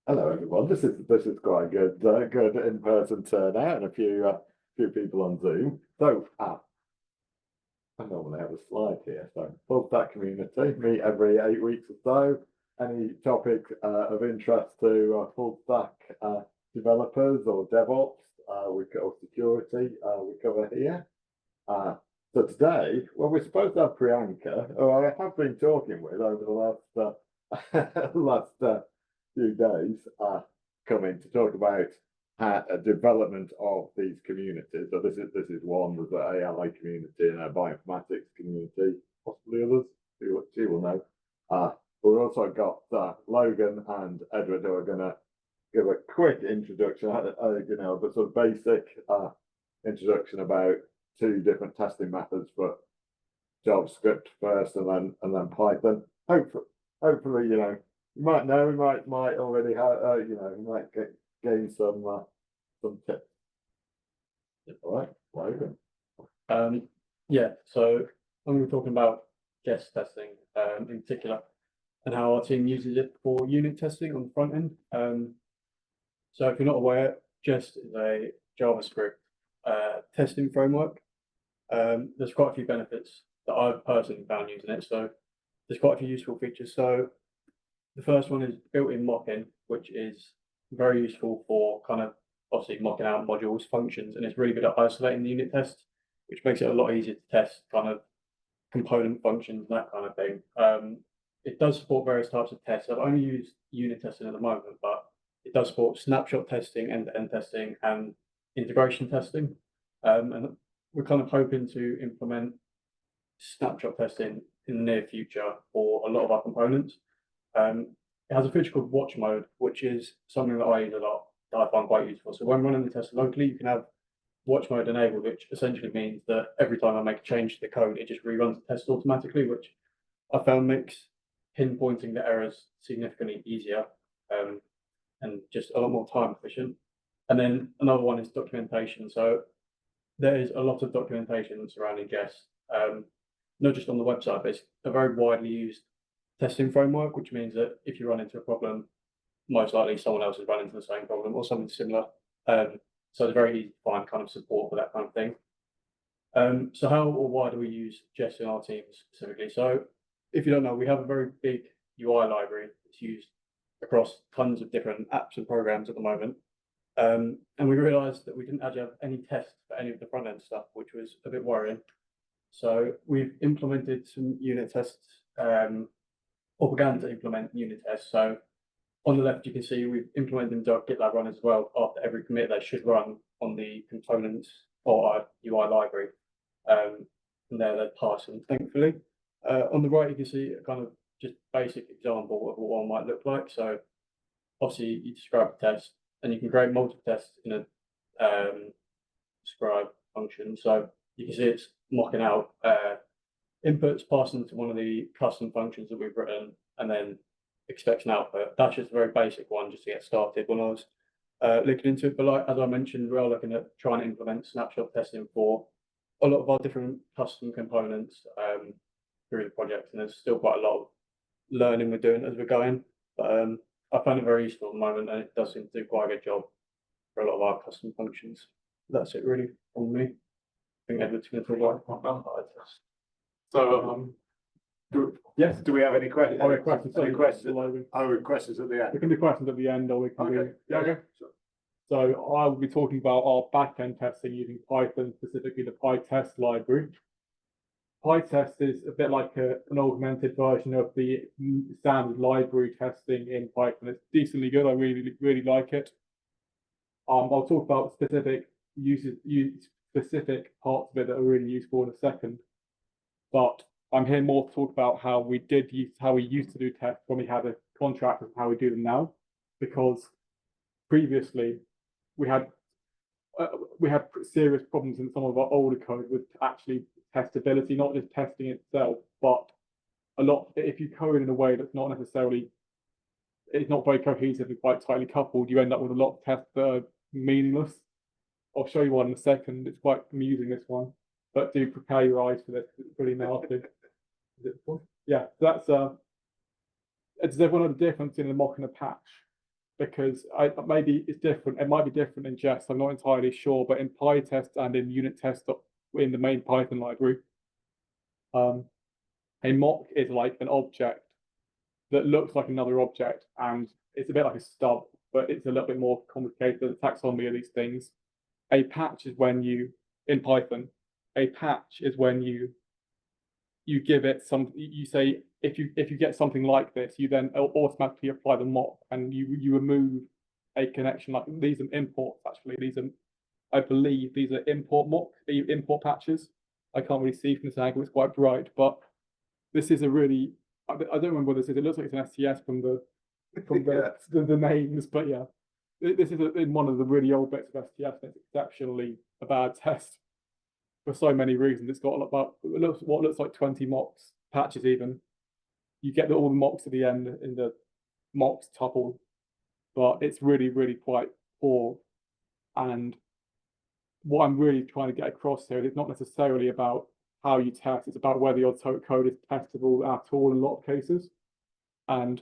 Hello everyone. This is quite a good in-person turnout and a few people on Zoom. So I normally have a slide here. So full stack community meet every 8 weeks or so. Any topic of interest to full stack developers or DevOps, or security, we cover here. So today, well, we're supposed to have Priyanka, who I have been talking with over the last few days, coming to talk about development of these communities. So this is one with the AI community and a bioinformatics community, possibly others. She will know. We've also got Logan and Edward, who are going to give a quick introduction, the sort of basic introduction about two different testing methods for JavaScript first, and then Python. Hopefully, you might know, we might already have, you might gain some tips. All right, Logan. Yeah, so I'm going to be talking about Jest testing in particular, and how our team uses it for unit testing on the front end. So if you're not aware, Jest is a JavaScript testing framework. There's quite a few benefits that I've personally found using it. So there's quite a few useful features. So the first one is built-in mocking, which is very useful for kind of obviously mocking out modules, functions, and it's really good at isolating the unit test, which makes it a lot easier to test kind of component functions and that kind of thing. It does support various types of tests. I've only used unit testing at the moment, but it does support snapshot testing, end-to-end testing, and integration testing. And we're kind of hoping to implement snapshot testing in the near future for a lot of our components. It has a feature called watch mode, which is something that I use a lot, that I find quite useful. So when running the test locally, you can have watch mode enabled, which essentially means that every time I make a change to the code, it just reruns the test automatically, which I found makes pinpointing the errors significantly easier and just a lot more time efficient. And then another one is documentation. So there is a lot of documentation surrounding Jest, not just on the website, but it's a very widely used testing framework, which means that if you run into a problem, most likely someone else has run into the same problem or something similar. So it's very easy to find kind of support for that kind of thing. So how or why do we use Jest in our team specifically? So if you don't know, we have a very big UI library that's used across tons of different apps and programs at the moment. And we realized that we didn't actually have any tests for any of the front end stuff, which was a bit worrying. So we've implemented some unit tests, or began to implement unit tests. So on the left, you can see we've implemented them to our GitLab run as well. After every commit, they should run on the components or our UI library. And there they're passing, thankfully. On the right, you can see a kind of just basic example of what one might look like. So obviously you describe a test, and you can create multiple tests in a describe function. So you can see it's mocking out inputs, passing to one of the custom functions that we've written, and then expects an output. That's just a very basic one just to get started when I was looking into it. But like, as I mentioned, we are looking at trying to implement snapshot testing for a lot of our different custom components through the project, and there's still quite a lot of learning we're doing as we're going. But I find it very useful at the moment, and it does seem to do quite a good job for a lot of our custom functions. That's it really from me. I think Edward's going to talk about Pytest. So, do we have any questions? Questions at the end. We can do questions at the end, or we can do. Yeah, okay. Sure. So I will be talking about our back-end testing using Python, specifically the Pytest library. Pytest is a bit like an augmented version of the standard library testing in Python. It's decently good. I really like it. I'll talk about specific specific parts of it that are really useful in a second. But I'm here more to talk about how we used to do tests when we had a contract and how we do them now, because previously we had serious problems in some of our older code with actually testability, not just testing itself, but if you code in a way that's not necessarily, it's not very cohesive and quite tightly coupled, you end up with a lot of tests that are meaningless. I'll show you one in a second. It's quite amusing, this one, but do prepare your eyes for this. It's pretty nasty. Yeah, that's does everyone know the difference in a mock and a patch? because maybe it's different. It might be different in Jest. I'm not entirely sure, but in Pytest and in unit test in the main Python library, a mock is like an object that looks like another object, and it's a bit like a stub, but it's a little bit more complicated. The taxonomy of these things. A patch is when you in Python. A patch is when you give it some. You say if you get something like this, you then automatically apply the mock, and you remove a connection. Like these are imports. Actually, I believe these are import patches. I can't really see from this angle; it's quite bright, but this is a really. I don't remember what this is. It looks like it's an STS from the the names, but yeah, this is in one of the really old bits of STS, and it's exceptionally a bad test for so many reasons. It's got about what looks like 20 mocks, patches even. You get all the mocks at the end in the mocks tuple, but it's really, really quite poor. And what I'm really trying to get across here is it's not necessarily about how you test, it's about whether your code is testable at all in a lot of cases. And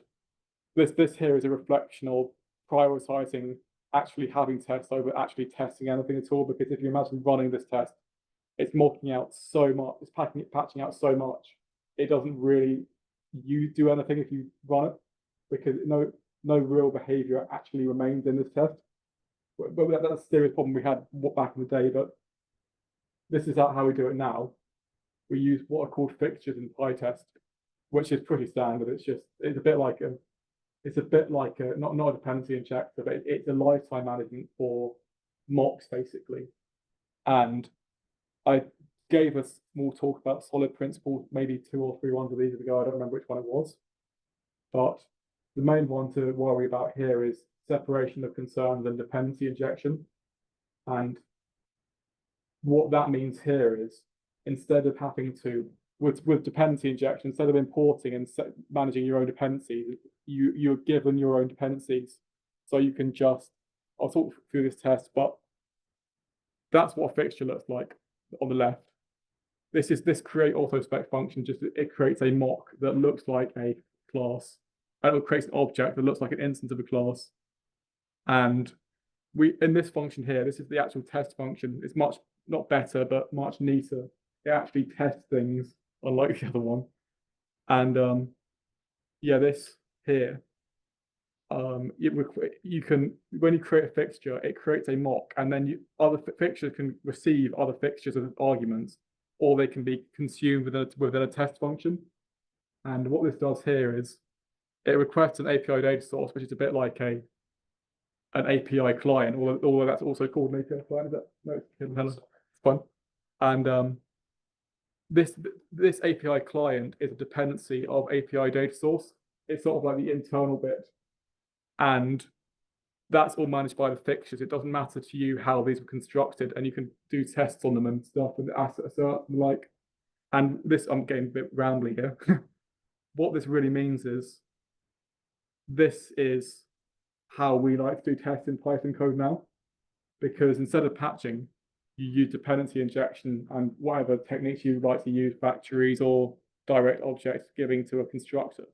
this here is a reflection of prioritizing actually having tests over actually testing anything at all. Because if you imagine running this test, it's mocking out so much, it's patching out so much, it doesn't really do anything if you run it, because no real behavior actually remains in this test. But that's a serious problem we had back in the day. But this is how we do it now. We use what are called fixtures in Pytest, which is pretty standard. It's a bit like not a dependency injector, but it's a lifetime management for mocks basically. And I gave a small talk about solid principles, maybe 2 or 3 ones of these ago. I don't remember which one it was, but the main one to worry about here is separation of concerns and dependency injection. And what that means here is, instead of having to, with dependency injection, instead of importing and managing your own dependencies, you're given your own dependencies. So you can I'll talk through this test, but that's what a fixture looks like on the left. This create auto spec function, it creates a mock that looks like a class, and it creates an object that looks like an instance of a class. And in this function here, this is the actual test function. It's much not better, but much neater. It actually tests things, unlike the other one. And yeah, this here, you can, when you create a fixture, it creates a mock, and then other fixtures can receive other fixtures as arguments, or they can be consumed within a test function. And what this does here is it requests an API data source, which is a bit like an API client, although that's also called an API client. Is that no? It's fun. And this API client is a dependency of API data source. It's sort of like the internal bit, and that's all managed by the fixtures. It doesn't matter to you how these were constructed, and you can do tests on them and stuff, and asset assert and like. And this, I'm getting a bit rambly here. What this really means is, this is how we like to do tests in Python code now, because instead of patching, you use dependency injection and whatever techniques you like to use, factories or direct objects giving to a constructor.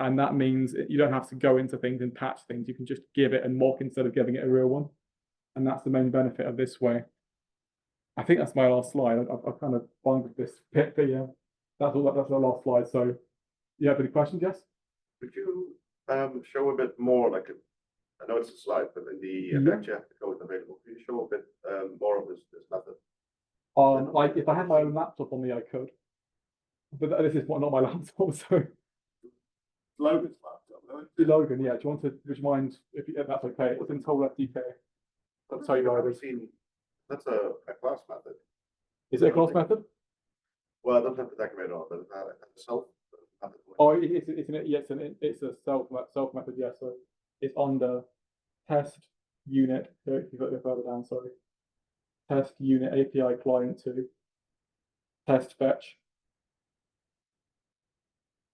And that means you don't have to go into things and patch things. You can just give it a mock instead of giving it a real one. And that's the main benefit of this way. I think that's my last slide. I've kind of bungled this bit, but yeah, that's the last slide. So you have any questions, Jess? Could you show a bit more, like, I know it's a slide, but in the lecture code available, could you show a bit more of this method? If I had my own laptop on me, I could. But this is not my laptop, so. Logan's laptop. Logan, yeah. Would you mind if that's okay? It's in Toll FDK. I'll tell you I've guys. seen that's a class method. Is it a class method? Well, I don't have the decorator on, but it's a self method. Oh, it's a self method. Yeah, so it's under test unit. If you go further down, sorry. Test unit API client 2. Test fetch.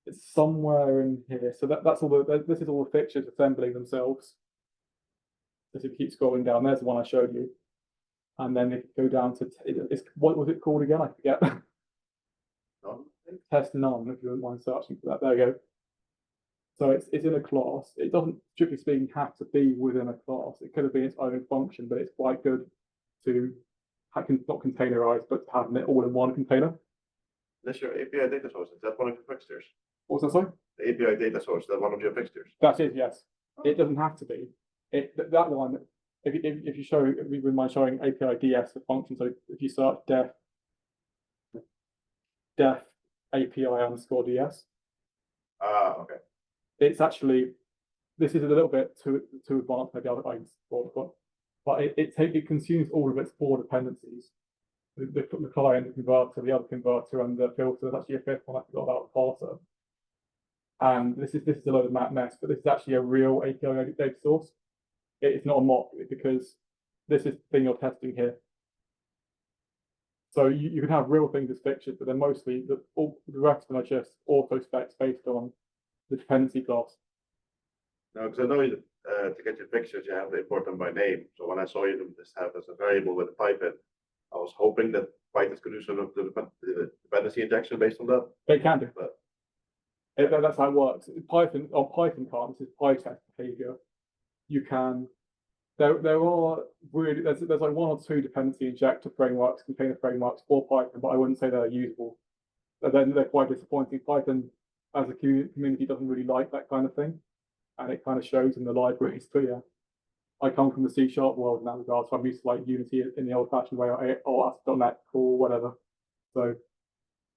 It's somewhere in here. So that's all this is all the fixtures assembling themselves. As you keep scrolling down, there's the one I showed you. And then if you go down to what was it called again? I forget. None. Test none, if you wouldn't mind searching for that. There you go. So it's in a class. It doesn't, strictly speaking, have to be within a class. It could have been its own function, but it's quite good to not containerize, but having it all in one container. Unless your API data source, is that one of your fixtures? What's that say? The API data source, is that one of your fixtures? That is, yes. It doesn't have to be. That one, if you show, if you wouldn't mind showing API DS the function, so if you search def API underscore DS, Ah, okay. it's actually, this is a little bit too advanced, maybe I can explore, but it consumes all of its 4 dependencies. The client, the converter, the other converter, and the filter. There's actually a 5th one I forgot about, the parser. And this is a load of mess, but this is actually a real API data source. It's not a mock because this is the thing you're testing here. So you can have real things as fixtures, but they're mostly the rest of them are just auto specs based on the dependency class. No, because I know to get your fixtures, you have to import them by name. So when I saw you just have as a variable with a pipe in, I was hoping that Pytest could do sort of the dependency injection based on that. They can do. But That's how it works. Python can't. This is Pytest behavior. You can. There are really there's like 1 or 2 dependency injector frameworks, container frameworks for Python, but I wouldn't say they're usable. They're quite disappointing. Python as a community doesn't really like that kind of thing, and it kind of shows in the libraries. But yeah, I come from the C# world in that regard, so I'm used to like Unity in the old-fashioned way, or ASP.NET or whatever. So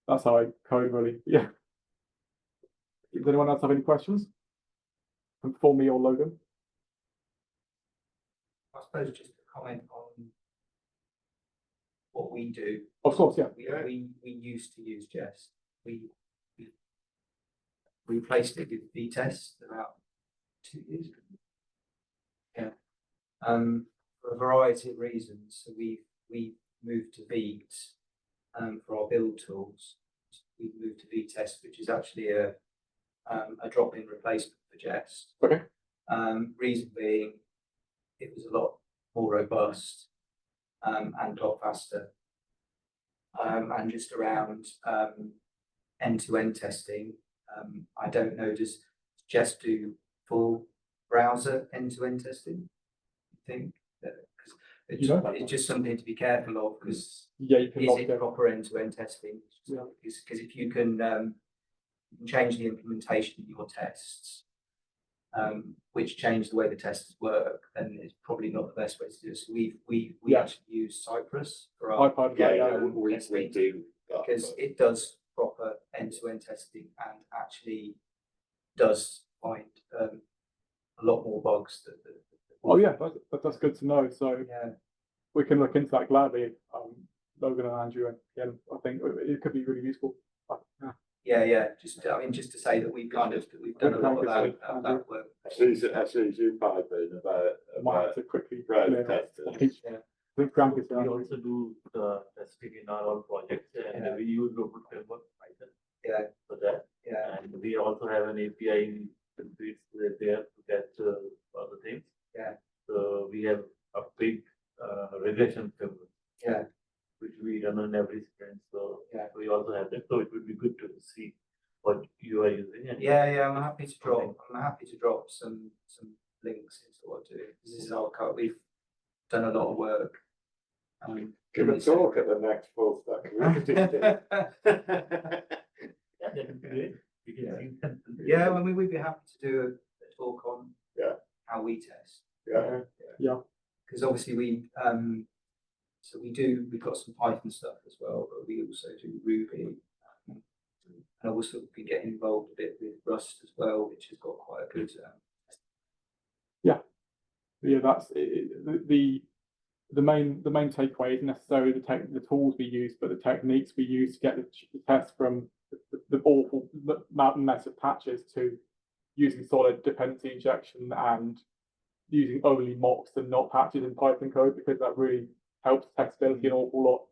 that's how I code really. Yeah. Does anyone else have any questions for me or Logan? I suppose just to comment on what we do. Of course, yeah. We used to use Jest. We replaced it with Pytest about 2 years ago. Yeah. For a variety of reasons. So we moved to Vite for our build tools. We moved to Pytest, which is actually a drop-in replacement for Jest. Okay. Reason being, it was a lot more robust and a lot faster. And just around end-to-end testing, I don't know, does Jest do full browser end-to-end testing? You think? It's just something to be careful of, because Yeah, you can is lock it it. proper end-to-end testing? Yeah. Because if you can change the implementation of your tests, which change the way the tests work, then it's probably not the best way to do it. So we Yeah. actually use Cypress for our iPad, we do that, because but- it does proper end-to-end testing and actually does find a lot more bugs that. Oh yeah, that's good to know. So Yeah. we can look into that gladly. Logan and Andrew, and again, I think it could be really useful. Yeah. Just to say that we've done a lot of that work. Actually, you Python Might have to quickly browser clear testers. Yeah. I think Frank is We also do the testing in our own projects, and Yeah. we use local framework Python Yeah. for that. Yeah. And we also have an API there to catch other things. Yeah. So we have a big regression framework. Yeah. Which we run on every sprint. So Yeah. we also have that. So it would be good to see what you are using. And Yeah, I'm happy to drop some links into what to do. This is our code. We've done a lot of work. Give a talk at the next full stack community. Yeah, that would be great. We can see that. Yeah, I mean, we'd be happy to do a talk on how we test. Yeah. Because obviously we've got some Python stuff as well, but we also do Ruby. And also we get involved a bit with Rust as well, which has got quite a good. Yeah, that's the main takeaway isn't necessarily the tools we use, but the techniques we use to get the test from the awful mountain mess of patches to using solid dependency injection and using only mocks and not patches in Python code, because that really helps testability an awful lot.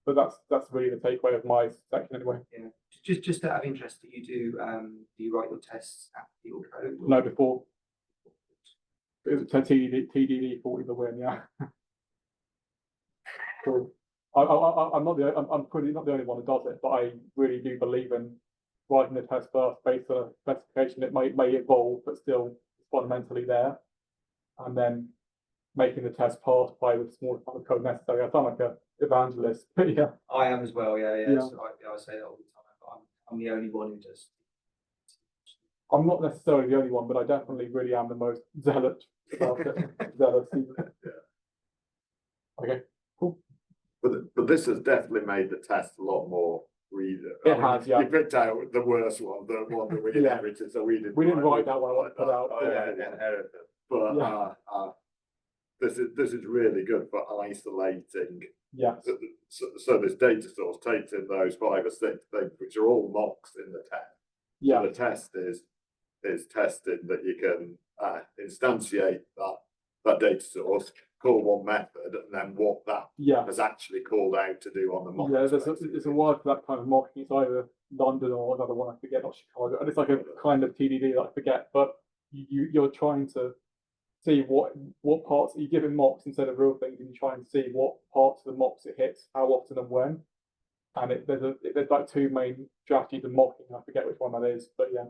But that's really the takeaway of my section anyway. Yeah, just out of interest, do you write your tests after your code? No, before it was TDD for the win. Yeah. Cool. I'm not I'm pretty not the only one who does it, but I really do believe in writing the test first based on a specification. It may evolve, but still fundamentally there, and then making the test pass by the small amount of code necessary. I sound like a evangelist, but yeah. I am as well, yeah. Yeah. So I say that all the time, but I'm the only one who does. I'm not necessarily the only one, but I definitely really am the most zealot about it. Zealous. Okay, cool. But this has definitely made the test a lot more reader. It has, yeah. You picked out the worst one, the one that we Yeah. inherited, so we didn't. We didn't write that one, I want to put that. out. Oh, yeah, inherited. But Yeah. this is really good for isolating. Yeah. So this data source takes in those 5 or 6 things, which are all mocks in the test. Yeah. So the test is testing that you can instantiate that data source, call one method, and then what that Yeah. has actually called out to do on the mock. Yeah, there's a word for that kind of mocking. It's either London or another one, I forget, not Chicago. And it's like a kind of TDD that I forget, but you're trying to see what parts you give it mocks instead of real things, and you try and see what parts of the mocks it hits, how often and when. And there's like 2 main strategies of mocking. I forget which one that is, but yeah,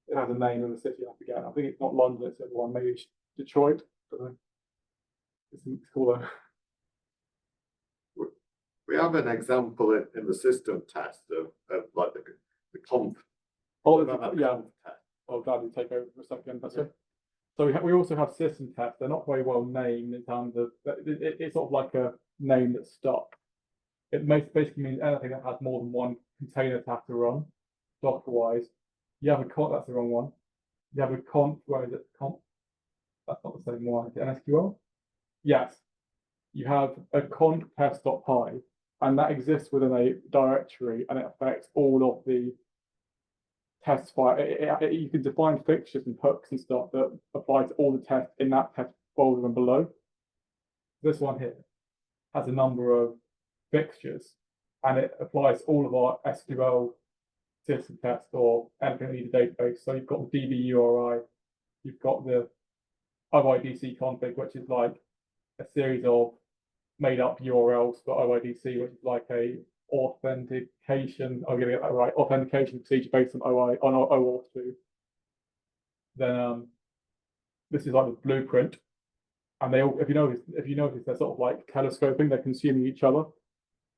it has a name of the city. I forget. I think it's not London. It's the other one. Maybe it's Detroit. I don't know. It's called a. We have an example in the system test of like the conf. Oh, yeah. Conf test. Oh, glad you take over for a second. That's it. So we also have system tests. They're not very well named in terms of it's sort of like a name that's stuck. It basically means anything that has more than one container to have to run, Docker-wise. You have a conf, that's the wrong one. You have a conf, where is it? Conf, that's not the same one. Is it an SQL? Yes. You have a conf test.py, and that exists within a directory, and it affects all of the test file. You can define fixtures and hooks and stuff that apply to all the tests in that test folder and below. This one here has a number of fixtures, and it applies to all of our SQL system tests or anything that needs a database. So you've got the DB URI, you've got the OIDC config, which is like a series of made up URLs for OIDC, which is like a authentication. I'm getting that right. Authentication procedure based on OAuth2. Then this is like the blueprint, and they all, if you notice, they're sort of like telescoping. They're consuming each other,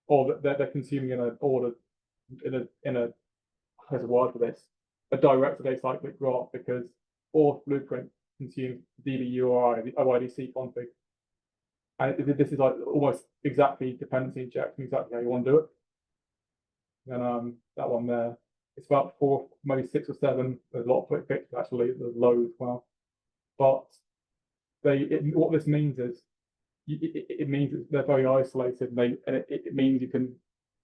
or they're consuming in an order, in a there's a word for this, a directed acyclic graph, because auth blueprint consumes DB URI, the OIDC config. And this is like almost exactly dependency injection, exactly how you want to do it. And that one there, it's about 4, maybe 6 or 7. There's a lot of quick fixes actually. There's loads as well. But what this means is, it means they're very isolated, and it means you can.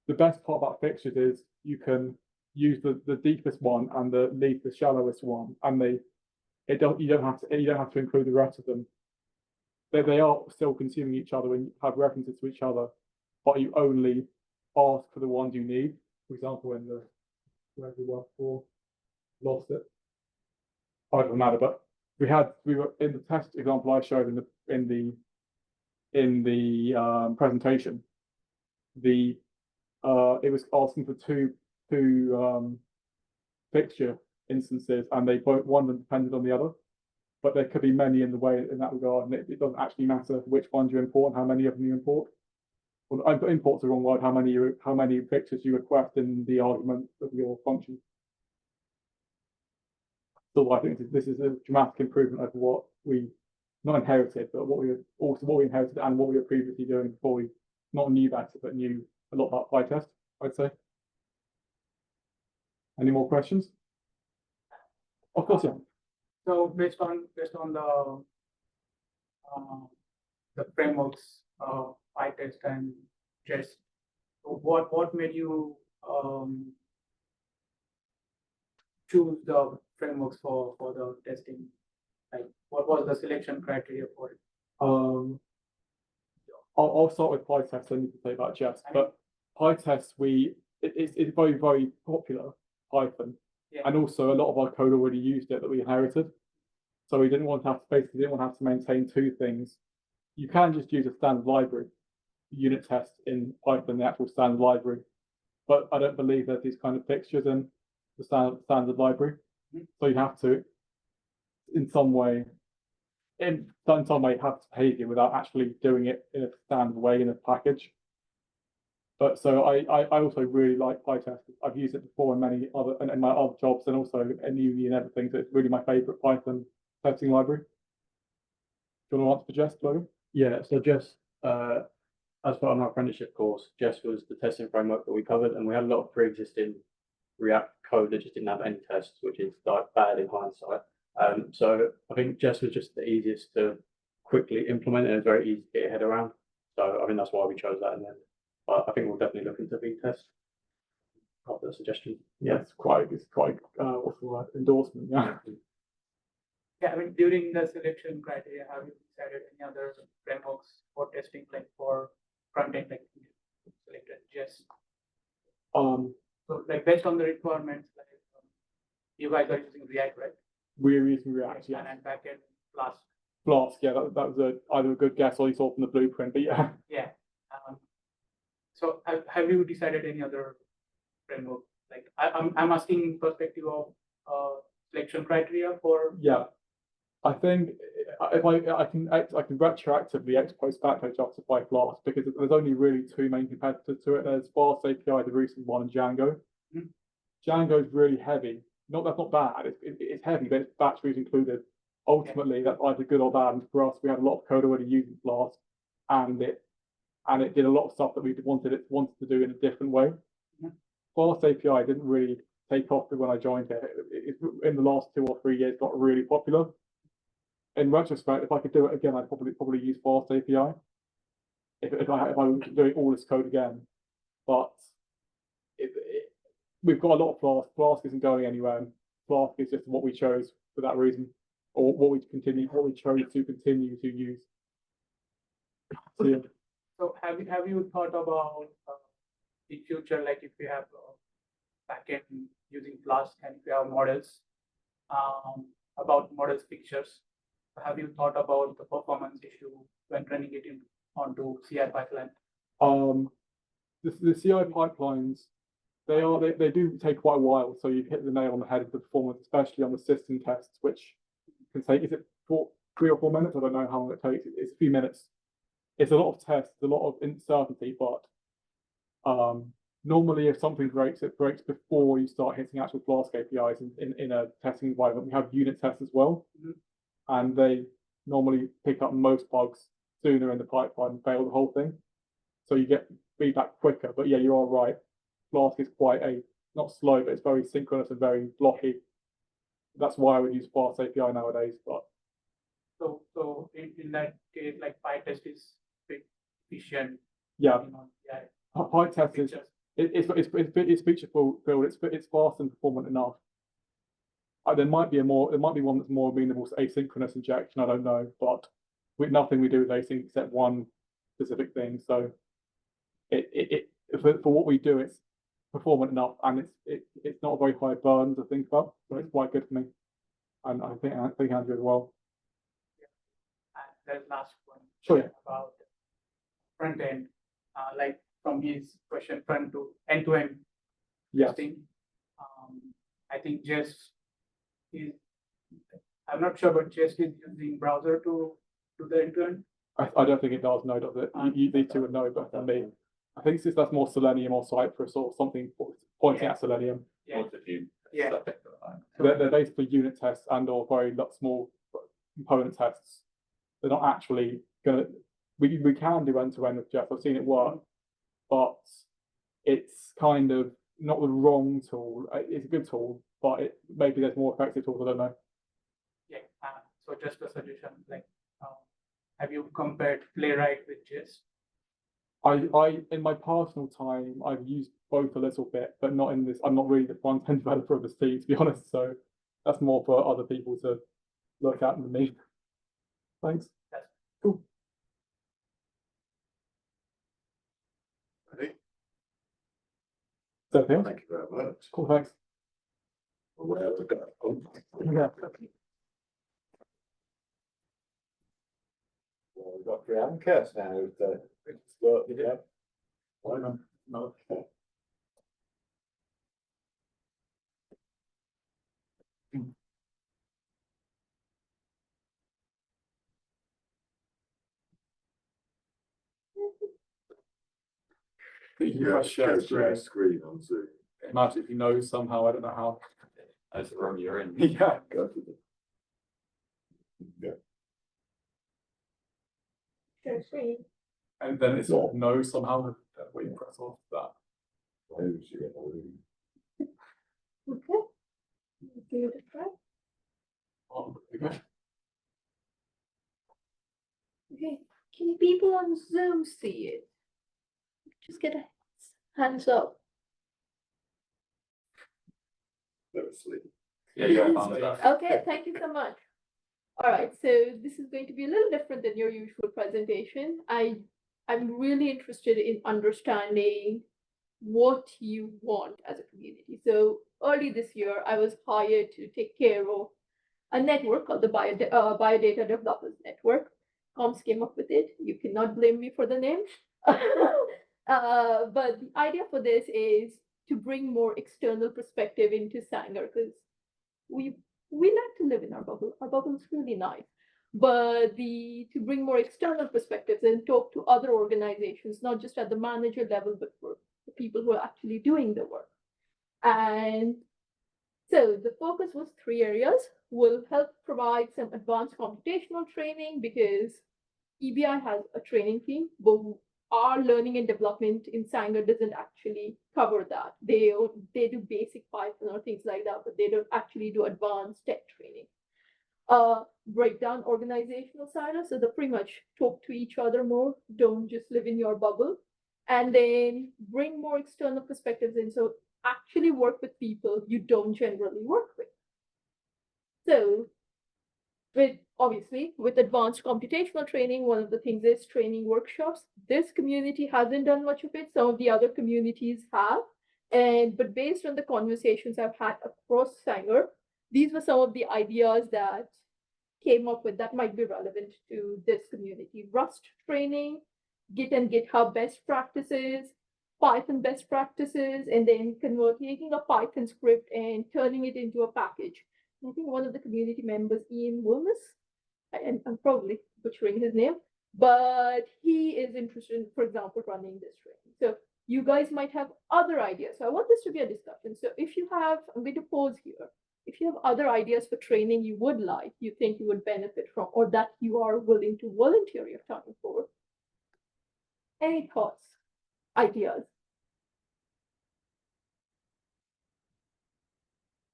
The best part about fixtures is you can use the deepest one and the shallowest one, and you don't have to include the rest of them. They are still consuming each other and have references to each other, but you only ask for the ones you need. For example, in the where we were before, lost it. Oh, it doesn't matter. But we were in the test example I showed in the presentation. It was asking for two fixture instances, and one of them depended on the other. But there could be many in the way in that regard, and it doesn't actually matter which ones you import and how many of them you import. Well, import's the wrong word. How many fixtures you request in the argument of your function. So I think this is a dramatic improvement over what we not inherited, but what we inherited and what we were previously doing before we not knew better, but knew a lot about Pytest, I'd say. Any more questions? Of course, yeah. So based on the frameworks, Pytest and Jest, what made you choose the frameworks for the testing? Like, what was the selection criteria for it? I'll start with Pytest, then you can say about Jest. But Pytest, it's very, very popular, Python. Yeah. And also a lot of our code already used it that we inherited. So we didn't want to have to maintain 2 things. You can just use a standard library, unit test in Python, the actual standard library. But I don't believe there's these kind of fixtures in the standard library. So you have to, in some way, have to behavior without actually doing it in a standard way in a package. But so I also really like Pytest. I've used it before in many other in my other jobs and also in uni and everything. So it's really my favorite Python testing library. Do you want to answer for Jest, Logan? Yeah, so Jest, as part of my apprenticeship course, Jest was the testing framework that we covered, and we had a lot of pre-existing React code that just didn't have any tests, which is like bad in hindsight. So I think Jest was just the easiest to quickly implement, and it's very easy to get your head around. So I think that's why we chose that in the end. But I think we'll definitely look into Fixtures after the suggestion. Yeah, it's quite what's the word, endorsement. Yeah. Yeah, I mean, during the selection criteria, have you decided any other frameworks for testing, like for front end, like you selected Jest? So like based on the requirements, like you guys are using React, right? We're using React, yeah. And backend Flask. Flask, yeah, that was either a good guess or you saw from the blueprint, but yeah. Yeah. So have you decided any other framework? Like I'm asking perspective of selection criteria for. Yeah, I think if I can retroactively ex post facto justify Flask because there's only really two main competitors to it. There's Fast API, the recent one, and Django. Mm-hmm. Django is really heavy. That's not bad. It's heavy, but it's batteries included. Ultimately, that's either good or bad. And for us, we had a lot of code already using Flask, and it did a lot of stuff that we wanted to do in a different way. Mm-hmm. Fast API didn't really take off when I joined it. In the last 2 or 3 years, got really popular. In retrospect, if I could do it again, I'd probably use Fast API. If I was doing all this code again, but we've got a lot of Flask. Flask isn't going anywhere. And Flask is just what we chose for that reason, or what we chose to continue to use. So, yeah. So have you thought about in future, like if you have backend using Flask and if you have models, about models fixtures, have you thought about the performance issue when running it onto CI pipeline? The CI pipelines, they do take quite a while. So you've hit the nail on the head of the performance, especially on the system tests, which can take, is it 3 or 4 minutes? I don't know how long it takes. It's a few minutes. It's a lot of tests, a lot of uncertainty, but normally if something breaks, it breaks before you start hitting actual Flask APIs in a testing environment. We have unit tests as well, and they normally pick up most bugs sooner in the pipeline and fail the whole thing. So you get feedback quicker. But yeah, you are right. Flask is quite not slow, but it's very synchronous and very blocky. That's why I would use Fast API nowadays. But so in that case, like Pytest is efficient. Yeah, Yeah. Pytest is it's feature filled. It's fast and performant enough. There might be one that's more amenable to asynchronous injection. I don't know, but nothing we do is async except one specific thing. So for what we do, it's performant enough, and it's not a very high burn to think about. So it's quite good for me, and I think Andrew as well. And the last one, Sure. Yeah. about front end, like from his question, front to end to end testing. I think Jest is, I'm not sure, but Jest is using browser to do the end to end. I don't think it does. No, does it? These two would know better than me. I think that's more Selenium or Cypress or something pointing at Selenium. Yeah. Yeah. They're basically unit tests and or very small component tests. They're not actually gonna. We can do end to end with Jest. I've seen it work, but it's kind of not the wrong tool. It's a good tool, but maybe there's more effective tools. I don't know. Yeah. So just a suggestion, like, have you compared Playwright with Jest? I in my personal time, I've used both a little bit, but not in this. I'm not really the front end developer of this team, to be honest. So that's more for other people to look at than me. Thanks. That's cool. Ready? So, yeah. Thank you very much. Cool. Thanks. Where we go? Yeah. Well, we've got Priyanka now. So, yeah. Why not? No. You Yeah, must share share screen. screen on Zoom. Imagine if you know somehow, I don't know how. That's the room you're in. Yeah, Go to the. Yeah. Share screen. and then it sort of knows somehow that when you press off that. Who's you in the room? Okay. Give it a try. Oh, okay. Okay. Can people on Zoom see it? Just get a hands up. They're asleep. Yeah, you got thumbs up. Okay, thank you so much. All right, so this is going to be a little different than your usual presentation. I'm really interested in understanding what you want as a community. So early this year, I was hired to take care of a network called the Biodata Developers Network. Comms came up with it. You cannot blame me for the name. But the idea for this is to bring more external perspective into Sanger, because we like to live in our bubble. Our bubble is really nice. But to bring more external perspectives and talk to other organizations, not just at the manager level, but for the people who are actually doing the work. And so the focus was 3 areas. We'll help provide some advanced computational training because EBI has a training team, but our learning and development in Sanger doesn't actually cover that. They do basic Python or things like that, but they don't actually do advanced tech training. Break down organizational silos, so they pretty much talk to each other more, don't just live in your bubble, and then bring more external perspectives in, so actually work with people you don't generally work with. So with advanced computational training, one of the things is training workshops. This community hasn't done much of it. Some of the other communities have. But based on the conversations I've had across Sanger, these were some of the ideas that came up with that might be relevant to this community. Rust training, Git and GitHub best practices, Python best practices, and then taking a Python script and turning it into a package. I think one of the community members, Ian Wilmus, and I'm probably butchering his name, but he is interested in, for example, running this training. So you guys might have other ideas. So I want this to be a discussion. So if you have, I'm going to pause here. If you have other ideas for training you would like, you think you would benefit from, or that you are willing to volunteer your time for, any thoughts, ideas?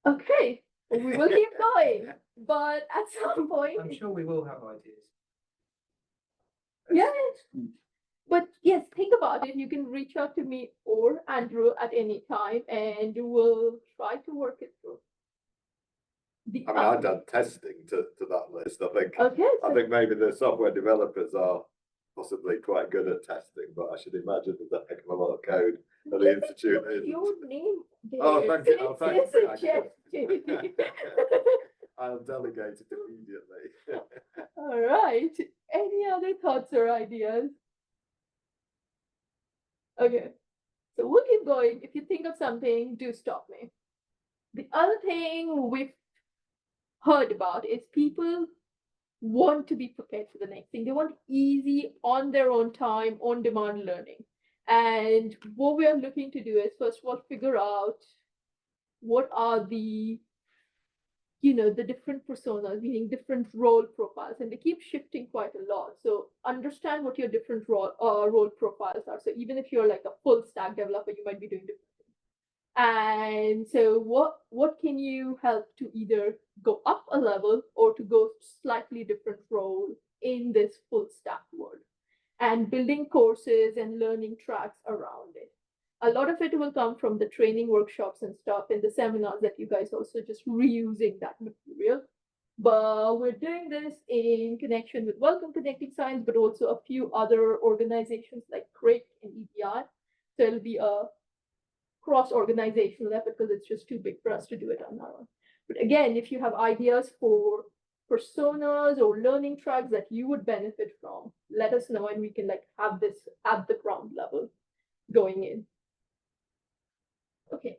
Okay, we will keep going, but at some point, I'm sure we will have ideas. yes. But yes, think about it. You can reach out to me or Andrew at any time, and we'll try to work it through. I mean, I'd add testing to that list. Okay. I think maybe the software developers are possibly quite good at testing, but I should imagine there's a heck of a lot of code at the institute. Your name. Oh, thank you. Oh, thank you. Suggested. I'll delegate it immediately. All right. Any other thoughts or ideas? Okay. So we'll keep going. If you think of something, do stop me. The other thing we've heard about is people want to be prepared for the next thing. They want easy, on their own time, on-demand learning. And what we are looking to do is, first of all, figure out what are the different personas, meaning different role profiles, and they keep shifting quite a lot. So understand what your different role profiles are. So even if you're like a full stack developer, you might be doing different things. And so what can you help to either go up a level or to go slightly different role in this full stack world, and building courses and learning tracks around it. A lot of it will come from the training workshops and stuff and the seminars that you guys also just reusing that material. But we're doing this in connection with Welcome Connecting Science, but also a few other organizations like CRIC and EBI. So it'll be a cross-organizational effort because it's just too big for us to do it on our own. But again, if you have ideas for personas or learning tracks that you would benefit from, let us know and we can have this at the ground level going in. Okay.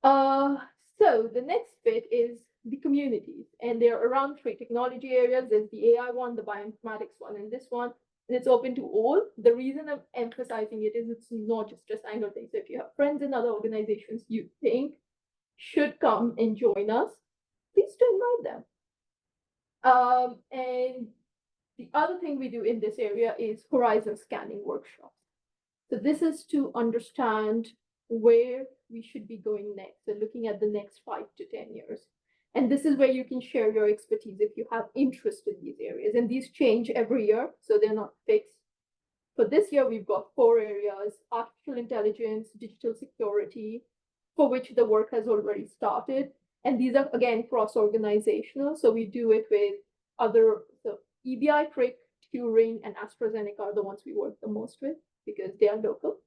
So the next bit is the communities, and there are around 3 technology areas. There's the AI one, the bioinformatics one, and this one. And it's open to all. The reason I'm emphasizing it is it's not just a Sanger thing. So if you have friends in other organizations you think should come and join us, please do invite them. And the other thing we do in this area is horizon scanning workshops. So this is to understand where we should be going next. So looking at the next 5 to 10 years. And this is where you can share your expertise if you have interest in these areas. And these change every year, so they're not fixed. For this year, we've got 4 areas: artificial intelligence, digital security, for which the work has already started. And these are, again, cross-organizational. So we do it with other, so EBI, Crick, Turing, and AstraZeneca are the ones we work the most with because they are local.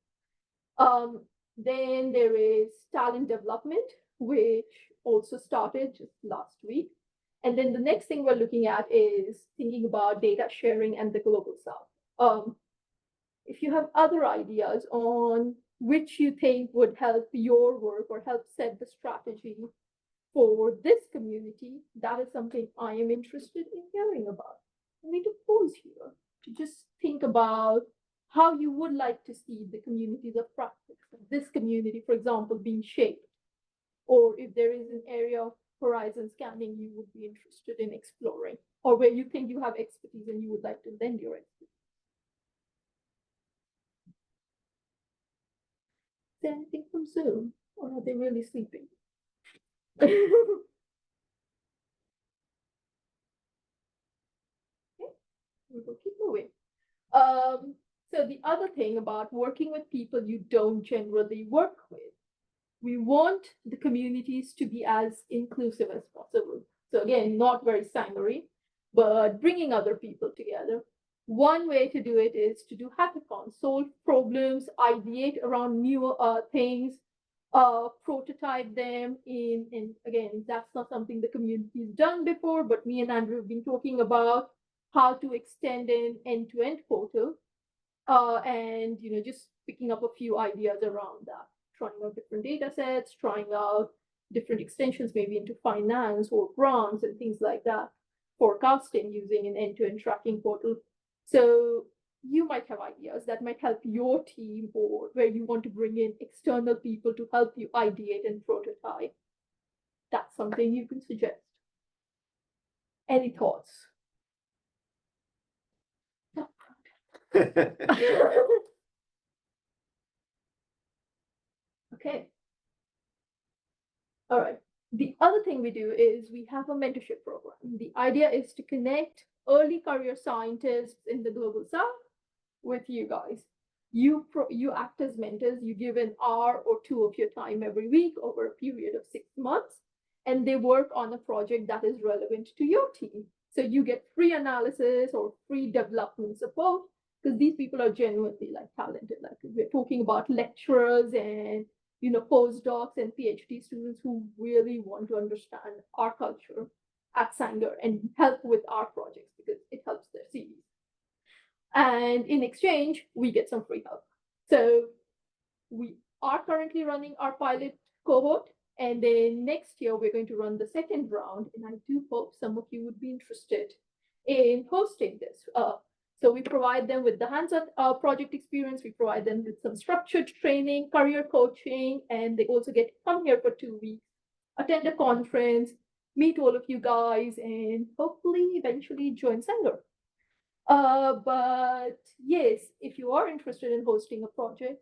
Then there is talent development, which also started just last week. And then the next thing we're looking at is thinking about data sharing and the global south. If you have other ideas on which you think would help your work or help set the strategy for this community, that is something I am interested in hearing about. I need to pause here to just think about how you would like to see the communities of practice, this community, for example, being shaped, or if there is an area of horizon scanning you would be interested in exploring, or where you think you have expertise and you would like to lend your expertise. Is there anything from Zoom, or are they really sleeping? Okay, we will keep moving. So the other thing about working with people you don't generally work with, we want the communities to be as inclusive as possible. So again, not very Sangery, but bringing other people together. One way to do it is to do hackathons, solve problems, ideate around new things, prototype them in, again, that's not something the community's done before, but me and Andrew have been talking about how to extend an end-to-end portal, and just picking up a few ideas around that, trying out different data sets, trying out different extensions, maybe into finance or grants and things like that, forecasting using an end-to-end tracking portal. So you might have ideas that might help your team, or where you want to bring in external people to help you ideate and prototype. That's something you can suggest. Any thoughts? Okay. All right. The other thing we do is we have a mentorship program. The idea is to connect early career scientists in the global south with you guys. You act as mentors. You give an hour or 2 of your time every week over a period of 6 months, and they work on a project that is relevant to your team. So you get free analysis or free development support, because these people are genuinely talented. Like we're talking about lecturers and postdocs and PhD students who really want to understand our culture at Sanger and help with our projects because it helps their CVs. And in exchange, we get some free help. So we are currently running our pilot cohort, and then next year we're going to run the second round. And I do hope some of you would be interested in hosting this. So we provide them with the hands-on project experience. We provide them with some structured training, career coaching, and they also get to come here for 2 weeks, attend a conference, meet all of you guys, and hopefully eventually join Sanger. But yes, if you are interested in hosting a project,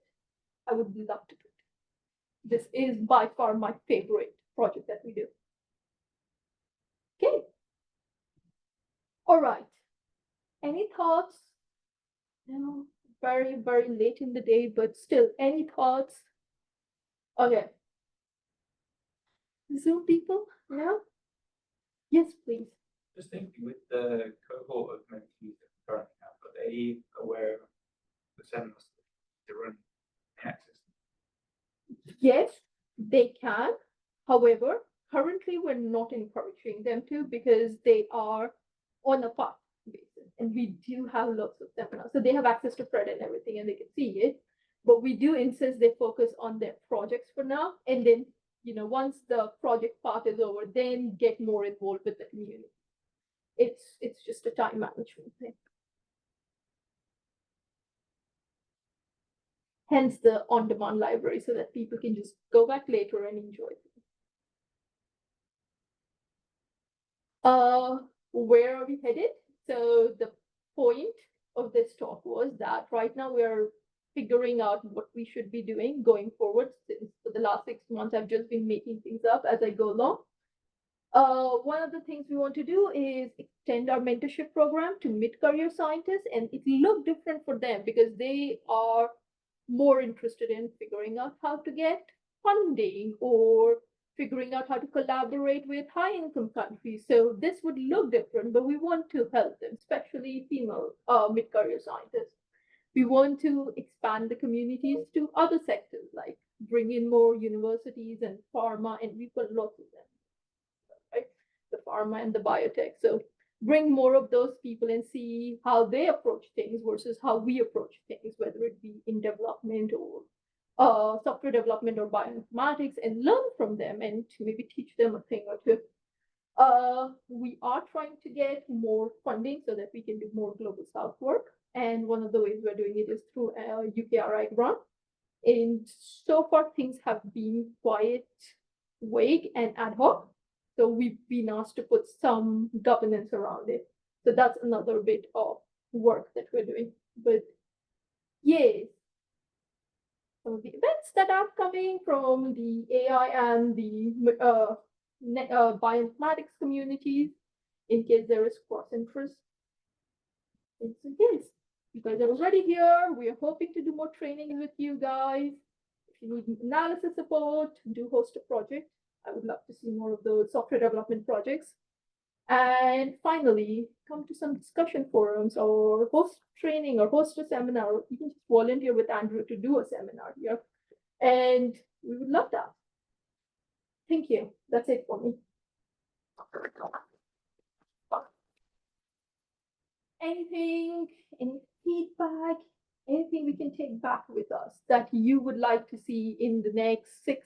I would love to do it. This is by far my favorite project that we do. Okay. All right. Any thoughts? No, very, very late in the day, but still, any thoughts? Okay. Zoom people? No? Yes, please. Just thinking with the cohort of mentees that we currently have, are they aware of the seminars to run access? Yes, they can. However, currently we're not encouraging them to because they are on a path basis, and we do have lots of seminars. So they have access to Fred and everything, and they can see it. But we do insist they focus on their projects for now, and then once the project part is over, then get more involved with the community. It's just a time management thing. hence the on-demand library, so that people can just go back later and enjoy it. Where are we headed? So the point of this talk was that right now we are figuring out what we should be doing going forward. Since for the last 6 months, I've just been making things up as I go along. One of the things we want to do is extend our mentorship program to mid-career scientists, and it look different for them because they are more interested in figuring out how to get funding or figuring out how to collaborate with high-income countries. So this would look different, but we want to help them, especially female mid-career scientists. We want to expand the communities to other sectors, like bring in more universities and pharma, and we've got lots of them, right? The pharma and the biotech. So bring more of those people and see how they approach things versus how we approach things, whether it be in development or software development or bioinformatics, and learn from them and to maybe teach them a thing or two. We are trying to get more funding so that we can do more global South work. And one of the ways we're doing it is through a UKRI grant. And so far, things have been quite vague and ad hoc. So we've been asked to put some governance around it. So that's another bit of work that we're doing. But yes, some of the events that are coming from the AI and the bioinformatics communities, in case there is cross interest. And so yes, you guys are already here. We are hoping to do more trainings with you guys. If you need analysis support, do host a project. I would love to see more of those software development projects. And finally, come to some discussion forums or host training or host a seminar. Or you can just volunteer with Andrew to do a seminar here. And we would love that. Thank you. That's it for me. Anything, any feedback, anything we can take back with us that you would like to see in the next 6,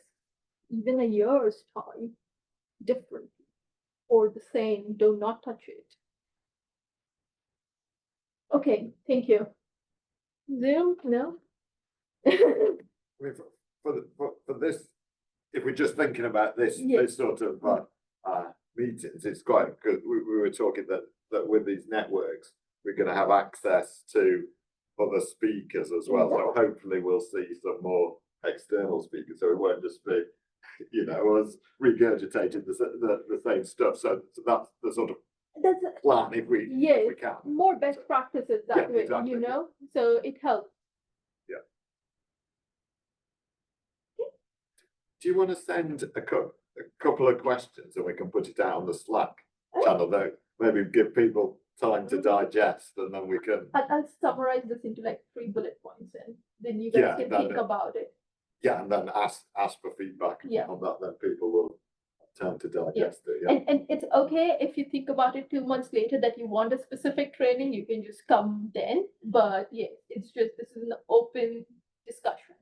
even a year's time, different or the same? Do not touch it. Okay, thank you. Zoom, no? For this, if we're just thinking about this, this sort of meetings, it's quite good. We were talking that with these networks, we're going to have access to other speakers as well. So hopefully we'll see some more external speakers. So it won't just be, us regurgitating the same stuff. So that's the sort of plan if we can. More best practices that way, exactly. So it helps. Yeah. Do you want to send a couple of questions and we can put it out on the Slack channel though? Maybe give people time to digest, and then we can. I'll summarize this into like 3 bullet points, and then you guys can think about it. Yeah, and then ask for feedback on that. Then people will have time to digest it. Yeah. And it's okay if you think about it 2 months later that you want a specific training, you can just come then. But yes, it's just this is an open discussion.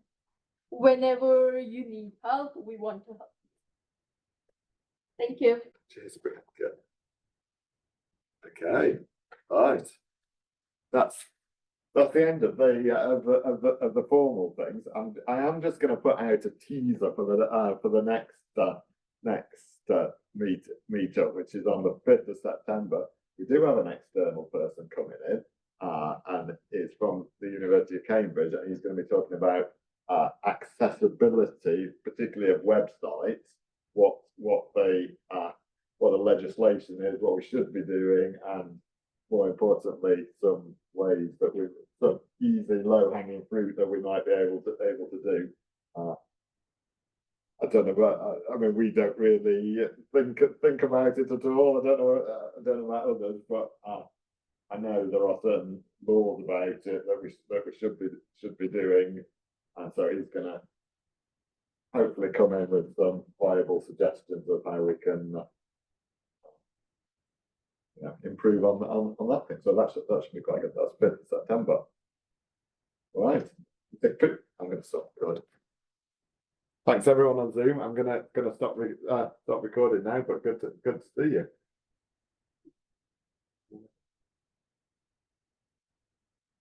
Whenever you need help, we want to help. Thank you. Cheers, Bianca. Okay, right. That's the end of the formal things. And I am just going to put out a teaser for the next meetup, which is on the 5th of September. We do have an external person coming in, and it's from the University of Cambridge, and he's going to be talking about accessibility, particularly of websites, what the legislation is, what we should be doing, and more importantly, some ways that some easy, low-hanging fruit that we might be able to do. I don't know, but I mean, we don't really think about it at all. I don't know about others, but I know there are certain laws about it that we should be doing, and so he's going to hopefully come in with some viable suggestions of how we can improve on that thing. So that should be quite good. That's 5th of September. All right. I'm going to stop recording. Thanks everyone on Zoom. I'm going to stop recording now, but good to see you.